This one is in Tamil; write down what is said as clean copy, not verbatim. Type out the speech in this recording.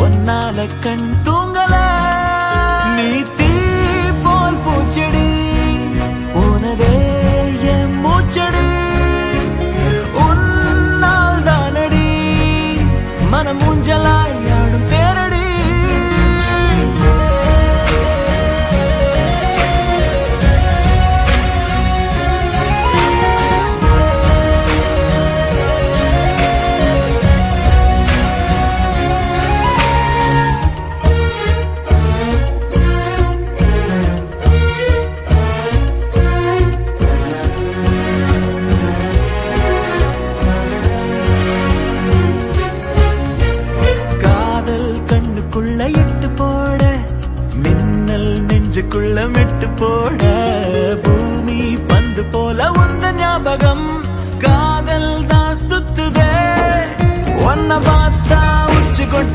ஒன்னால கண் தூங்கல நீ தீ போல் பூச்செடி போனதே என் மூச்சடி உன்னால் தானடி மனம் ஊஞ்சலாய் ஆடும் தேரடி இட்டு போட மின்னல் நெஞ்சுக்குள்ள மெட்டு போட பூமி பந்து போல உந்த ஞாபகம் காதல் தான் சுத்துதே ஒன்ன பார்த்தா உச்சி கொட்டி